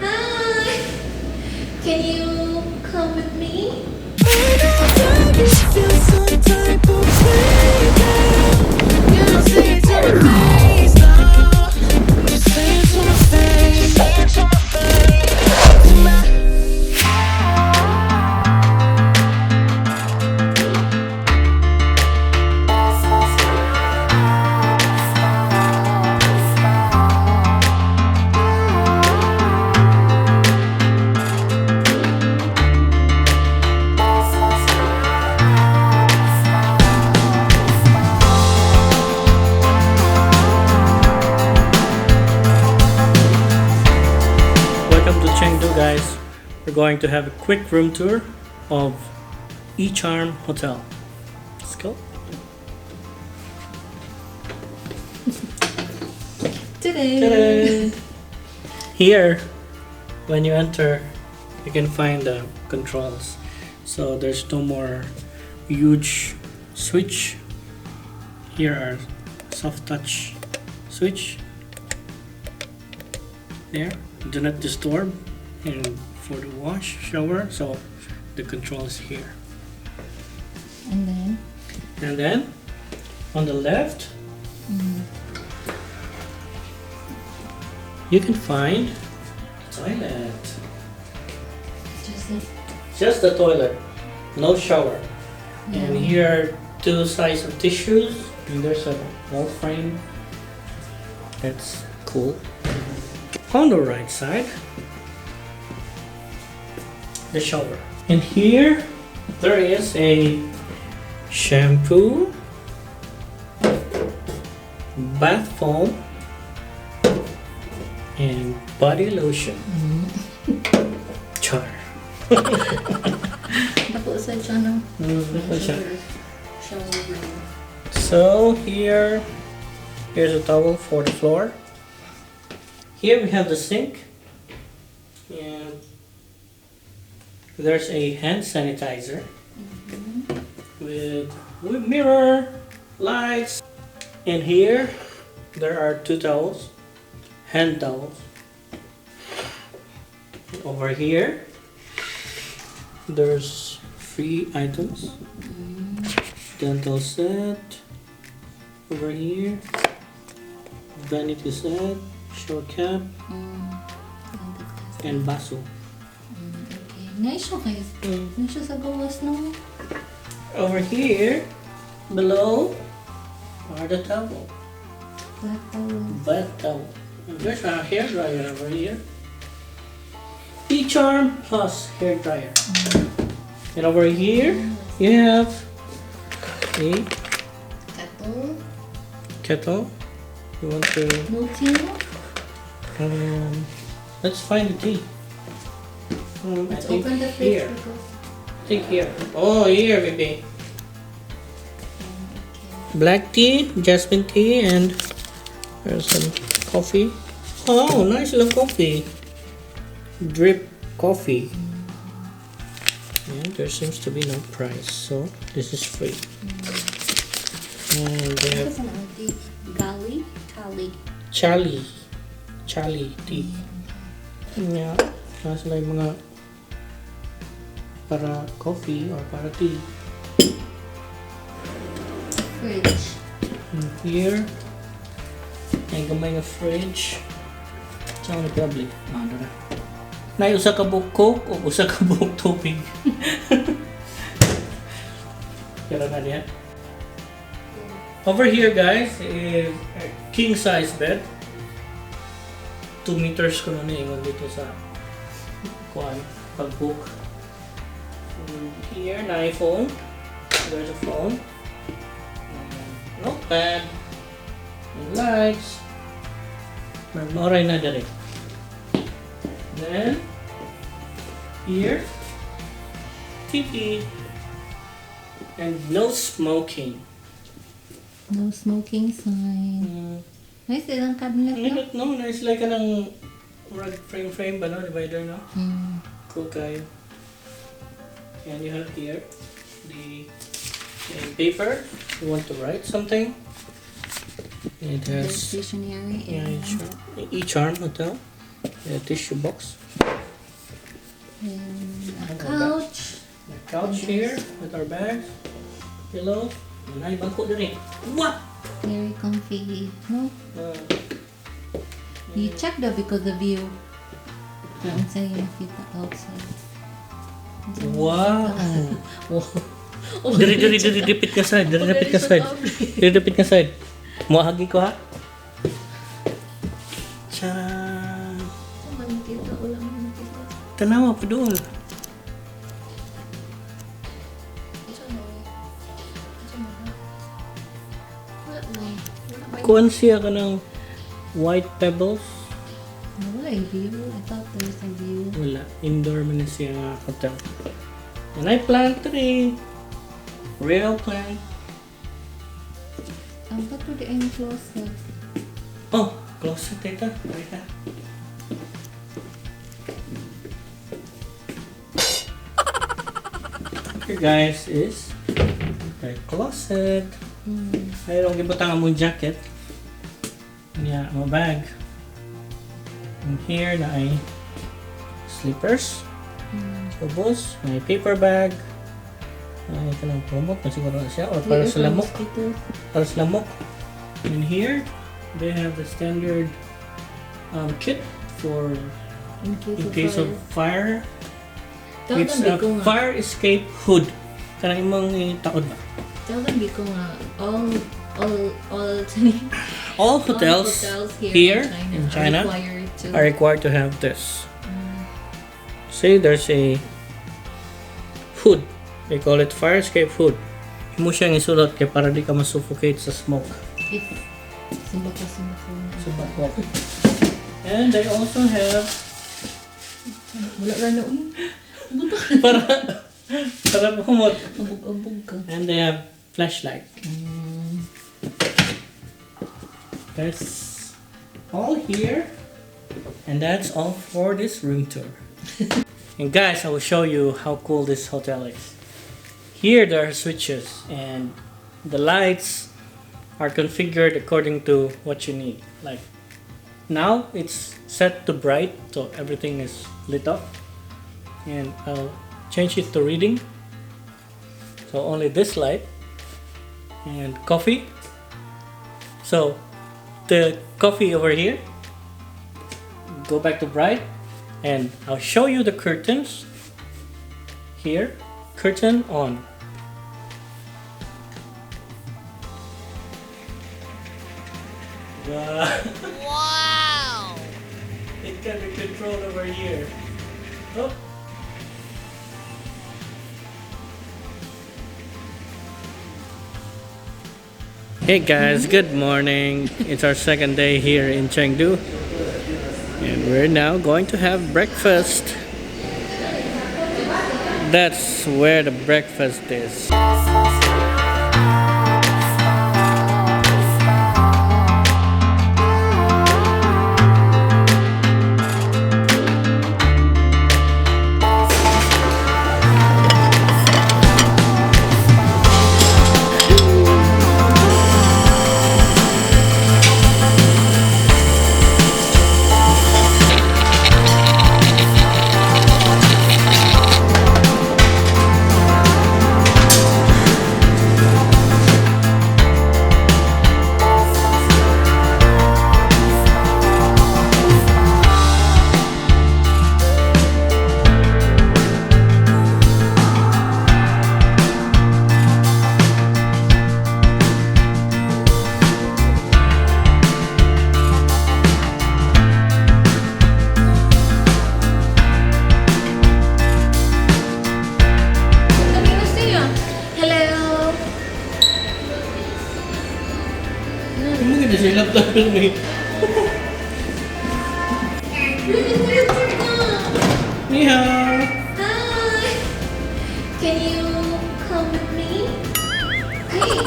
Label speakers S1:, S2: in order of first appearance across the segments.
S1: Hi.
S2: Can you come with me?
S1: Welcome to Chengdu, guys. We're going to have a quick room tour of Echarm Hotel. Let's go.
S2: Today.
S1: Here, when you enter, you can find the controls. So there's no more huge switch. Here are soft touch switch. There, do not disturb, and for the wash shower, so the control is here.
S2: And
S1: then on the left, you can find toilet. Just the toilet, no shower. And here are two sides of tissues, and there's a wall frame. That's cool. On the right side, the shower. And here, there is a shampoo, bath foam, and body lotion. Char. So here's a towel for the floor. Here we have the sink, and there's a hand sanitizer with mirror, lights, and here there are two towels, hand towels. Over here there's free items, dental set. Over here, vanity set, shower cap, and baso.
S2: Nice okay. Nice sa gawas no.
S1: Over here, below, are the towel. Bath towel. And there's a hair dryer over here. Echarm plus hair dryer. And over here, you have a kettle. You want to? Let's find the tea.
S2: Let's open the fridge.
S1: Here. Take here. Oh, here, baby. Black tea, jasmine tea, and there's some coffee. Oh, nice little coffee. Drip coffee. And there seems to be no price, so this is free. And they have Charlie tea. Yeah, nasa lang mga para coffee or para tea.
S2: Fridge.
S1: And here, ay gamay nga fridge. Saan na probably? Ano na? Na usa ka buok coke o usa ka buok tubig. Kaya na niya. Over here, guys, is a king size bed. 2 meters ko na ingon dito sa kuan pag-book. Here, na iPhone. There's a phone. Notepad. And lights. Marmoray na dali. Then, here, TV. And no smoking.
S2: No smoking sign. Nice ilang cabinet
S1: I
S2: no?
S1: don't know, nice like kanang rug frame ba no? Divider no? Cool kayo. And you have here the paper. You want to write something. It
S2: The
S1: has
S2: stationery and
S1: Echarm hotel. A tissue box.
S2: a couch.
S1: The couch here with our bags, pillow, and ay bangko din. What?
S2: Very comfy. No? You check the because the view. I'm saying makita outside.
S1: Wow. Diri dipit ka side. Diri dipit ka side. Muhagi ko ha. Charan. Tanawa pa doon. Kuan siya ka ng white pebbles.
S2: Wala yung view. I thought there was a view.
S1: Wala. Indoor man na siya hotel. And I plant tree. Real plant.
S2: Ang ba't di ay closet?
S1: Oh, closet ito. Marita. Here guys is the closet. Mayroong gibutang among jacket. Yeah, my bag. And here na ay slippers. Tapos, may paper bag. Ay, ito ng promote na siguro na siya. Or para sa lamok. Para sa lamok. And here, they have the standard kit for in case of fire. It's a fire escape hood. Kanang imong taod ba?
S2: Tell them because
S1: All hotels here in China are required to have this. See, there's a hood. They call it fire escape hood. Imo siyang isulat kay para di ka masuffocate sa smoke. Sumbako. And they also have para pumot. And they have flashlight. That's all here. And that's all for this room tour. And guys, I will show you how cool this hotel is. Here there are switches and the lights are configured according to what you need. Like now it's set to bright, so everything is lit up. And I'll change it to reading. So only this light and coffee. So the coffee over here, go back to bright, and I'll show you the curtains. Here, curtain on. Wow! It can be controlled over here. Oh. Hey guys, good morning. It's our second day here in Chengdu. And we're now going to have breakfast. That's where the breakfast is. Ni hao.
S2: Hi. Can you come with me? Hey.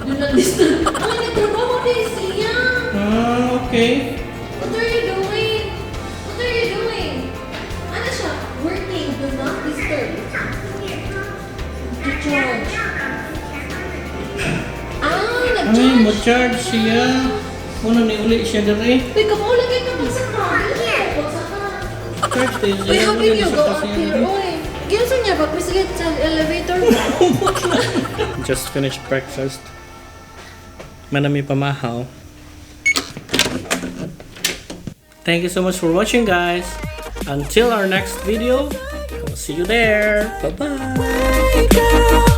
S2: Do not disturb. Ay, nagtrabaho din siya.
S1: Okay.
S2: What are you doing? What are you doing? Ano siya? Working. Do not disturb. To charge.
S1: Ay, mo-charge siya. Ano ni uli siya dere?
S2: Uy, kamu lagi ka magsaka.
S1: Thursday,
S2: Uy, happy you go up here. Uy, ginsan niya, ba't sige sa elevator mo?
S1: Just finished breakfast. Manami pamahaw. Thank you so much for watching, guys. Until our next video, I'll see you there. Bye-bye.